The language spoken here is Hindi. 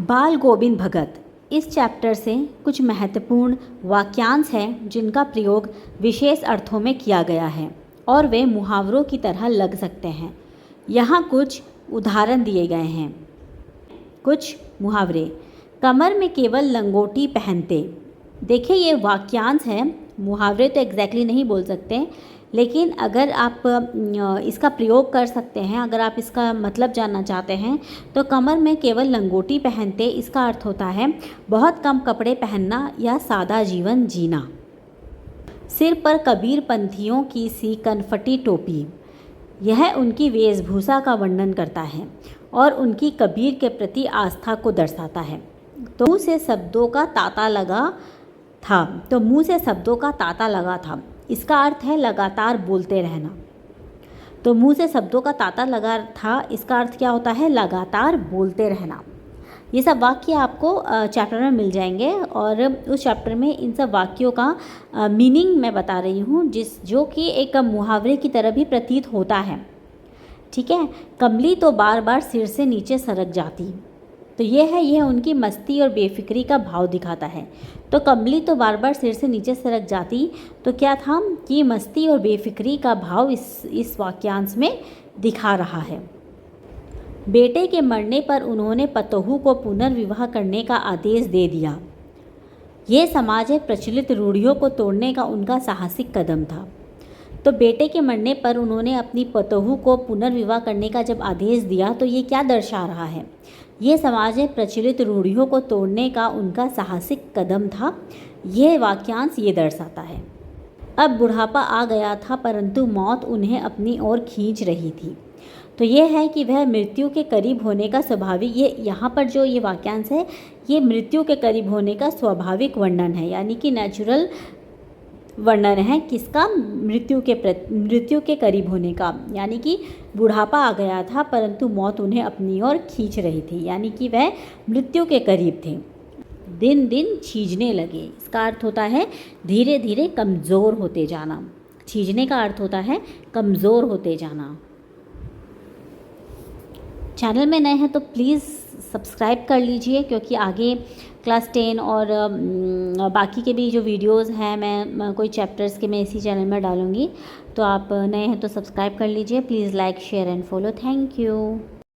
बाल गोविंद भगत। इस चैप्टर से कुछ महत्वपूर्ण वाक्यांश हैं जिनका प्रयोग विशेष अर्थों में किया गया है और वे मुहावरों की तरह लग सकते हैं। यहाँ कुछ उदाहरण दिए गए हैं। कुछ मुहावरे। कमर में केवल लंगोटी पहनते। देखिए ये वाक्यांश है, मुहावरे तो एग्जैक्टली नहीं बोल सकते, लेकिन अगर आप इसका प्रयोग कर सकते हैं, अगर आप इसका मतलब जानना चाहते हैं तो कमर में केवल लंगोटी पहनते, इसका अर्थ होता है बहुत कम कपड़े पहनना या सादा जीवन जीना। सिर पर कबीर पंथियों की सी कनफटी टोपी, यह उनकी वेशभूषा का वर्णन करता है और उनकी कबीर के प्रति आस्था को दर्शाता है। तो मुँह से शब्दों का तांता लगा था, इसका अर्थ है लगातार बोलते रहना। तो मुंह से शब्दों का तांता लगा था, इसका अर्थ क्या होता है? लगातार बोलते रहना। ये सब वाक्य आपको चैप्टर में मिल जाएंगे और उस चैप्टर में इन सब वाक्यों का मीनिंग मैं बता रही हूँ जो कि एक मुहावरे की तरह भी प्रतीत होता है। ठीक है। कमली तो बार बार सिर से नीचे सरक जाती, तो यह उनकी मस्ती और बेफिक्री का भाव दिखाता है। तो कमली तो बार बार सिर से नीचे सरक जाती, तो क्या था कि मस्ती और बेफिक्री का भाव इस वाक्यांश में दिखा रहा है। बेटे के मरने पर उन्होंने पतोहू को पुनर्विवाह करने का आदेश दे दिया। ये समाज में प्रचलित रूढ़ियों को तोड़ने का उनका साहसिक कदम था। तो बेटे के मरने पर उन्होंने अपनी पतोहू को पुनर्विवाह करने का जब आदेश दिया, तो ये क्या दर्शा रहा है? ये समाज में प्रचलित रूढ़ियों को तोड़ने का उनका साहसिक कदम था। यह वाक्यांश ये दर्शाता है। अब बुढ़ापा आ गया था, परंतु मौत उन्हें अपनी ओर खींच रही थी। तो ये है कि वह मृत्यु के करीब होने का स्वाभाविक, ये यहाँ पर जो ये वाक्यांश है, ये मृत्यु के करीब होने का स्वाभाविक वर्णन है, यानी कि नेचुरल वर्णन है किसका? मृत्यु के करीब होने का। यानी कि बुढ़ापा आ गया था परंतु मौत उन्हें अपनी ओर खींच रही थी, यानी कि वह मृत्यु के करीब थे। दिन दिन छीजने लगे, इसका अर्थ होता है धीरे धीरे कमज़ोर होते जाना। छीजने का अर्थ होता है कमज़ोर होते जाना। चैनल में नए हैं तो प्लीज़ सब्सक्राइब कर लीजिए, क्योंकि आगे क्लास 10 और बाकी के भी जो वीडियोस हैं मैं कोई चैप्टर्स के मैं इसी चैनल में डालूँगी। तो आप नए हैं तो सब्सक्राइब कर लीजिए। Please like, share and follow. Thank you.